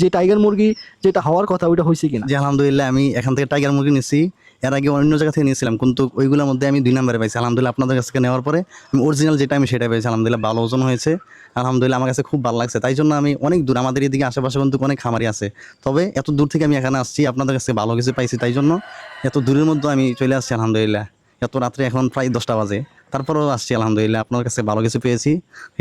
যে টাইগার মুরগি যেটা হওয়ার কথা ওইটা হয়েছে কিনা? জি আলহামদুলিল্লাহ, আমি এখান থেকে টাইগার মুরগি নিচ্ছি। এর আগে অন্য জায়গা থেকে নিয়েছিলাম, কিন্তু ওইগুলোর মধ্যে আমি 2 নম্বরে পাইছি। আলহামদুলিল্লাহ আপনাদের কাছ থেকে নেওয়ার পরে আমি অরিজিনাল যেটা আমি সেটা পেয়েছি। আলহামদুলিল্লাহ ভালো ওজন হয়েছে। আলহামদুলিল্লাহ আমার কাছে খুব ভালো লাগছে। তাই জন্য আমি অনেক দূর, আমাদের এদিকে আশেপাশে কিন্তু অনেক খামারি আছে, তবে এত দূর থেকে আমি এখানে আসছি, আপনাদের কাছে ভালো কিছু পাইছি, তাই জন্য এত দূরের মধ্যে আমি চলে আসছি। আলহামদুলিল্লাহ এত রাত্রে এখন প্রায় 10টা বাজে, তারপরেও আসছি। আলহামদুলিল্লাহ আপনার কাছে ভালো কিছু পেয়েছি,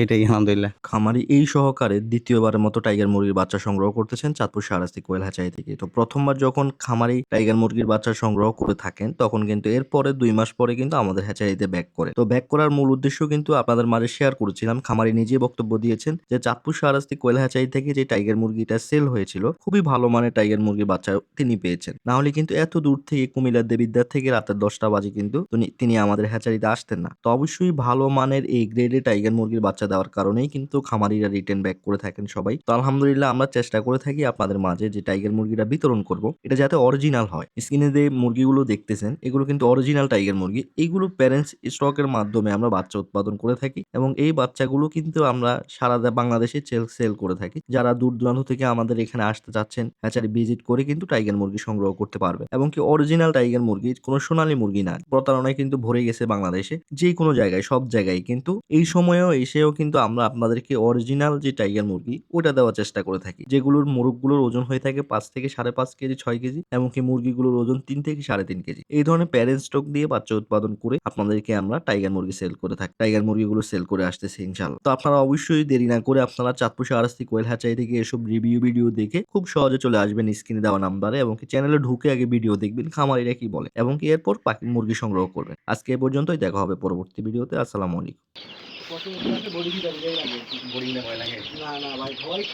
এটাই আলহামদুলিল্লাহ। খামারি এই সহকারে দ্বিতীয়বারের মতো টাইগার মুরগির বাচ্চা সংগ্রহ করতেছেন চাঁদপুর শাহরাস্তি কোয়েল হ্যাচারি থেকে। তো প্রথমবার যখন খামারি টাইগার মুরগির বাচ্চা সংগ্রহ করে থাকেন, তখন কিন্তু এরপরে 2 মাস পরে কিন্তু আমাদের হ্যাচারিতে ব্যাক করে। তো ব্যাক করার মূল উদ্দেশ্য কিন্তু আপনাদের মাঝে শেয়ার করেছিলাম। খামারি নিজে বক্তব্য দিয়েছেন যে চাঁদপুর শাহরাস্তি কোয়েল হ্যাচারি থেকে যে টাইগার মুরগিটা সেল হয়েছিল, খুবই ভালো মানের টাইগার মুরগির বাচ্চা তিনি পেয়েছেন। না হলে কিন্তু এত দূর থেকে কুমিল্লার দেবিদ্বার থেকে রাতের 10টা বাজে কিন্তু তিনি আমাদের হ্যাচারিতে আসতেন না। তো অবশ্যই ভালো মানের এই গ্রেডে টাইগার মুরগির বাচ্চা দেওয়ার কারণেই কিন্তু খামারিরা রিটেন ব্যাক করে থাকেন সবাই। তো আলহামদুলিল্লাহ আমরা চেষ্টা করে থাকি আপনাদের মাঝে যে টাইগার মুরগিটা বিতরণ করব, এটা যাতে অরিজিনাল হয়। স্ক্রিনে যে মুরগিগুলো দেখতেছেন এগুলো কিন্তু অরিজিনাল টাইগার মুরগি। এইগুলো প্যারেন্টস স্টকের মাধ্যমে আমরা বাচ্চা উৎপাদন করে থাকি এবং এই বাচ্চাগুলো কিন্তু আমরা সারা বাংলাদেশে সেল করে থাকি। যারা দূর দূরান্ত থেকে আমাদের এখানে আসতে চাচ্ছেন, হ্যাচারি ভিজিট করে কিন্তু টাইগার মুরগি সংগ্রহ করতে পারবে। এবং কি অরিজিনাল টাইগার মুরগি, কোনো সোনালী মুরগি না। প্রতারণায় কিন্তু ভরে গেছে বাংলাদেশে যে কোনো জায়গায়, সব জায়গায়। কিন্তু এই সময়েও এসেও কিন্তু আমরা আপনাদেরকে অরিজিনাল যে টাইগার মুরগি ওটা দেওয়ার চেষ্টা করে থাকি, যেগুলোর মোরগগুলোর ওজন হয়ে থাকে 5 থেকে 5.5 কেজি, 6 কেজি, এমনকি মুরগিগুলোর ওজন 3 থেকে 3.5 কেজি। এই ধরনের প্যারেন্ট স্টক দিয়ে বাচ্চা উৎপাদন করে আপনাদেরকে আমরা টাইগার মুরগি সেল করে থাকি। টাইগার মুরগিগুলো সেল করে আসতেছে ইনশাআল্লাহ। তো আপনারা অবশ্যই দেরি না করে আপনারা চাঁদপুর শাহরাস্তি কোয়েল হ্যাচারি থেকে এসব রিভিউ ভিডিও দেখে খুব সহজে চলে আসবেন স্ক্রিনে দেওয়া নাম্বারে, এবং কি চ্যানেলে ঢুকে আগে ভিডিও দেখবেন খামারিরা কি বলে, এবং কি এরপর পাখি মুরগি সংগ্রহ করবেন। আজকে এ পর্যন্তই, দেখা হবে পরবর্তী ভিডিওতে। আসসালামু আলাইকুম। না না ভাই,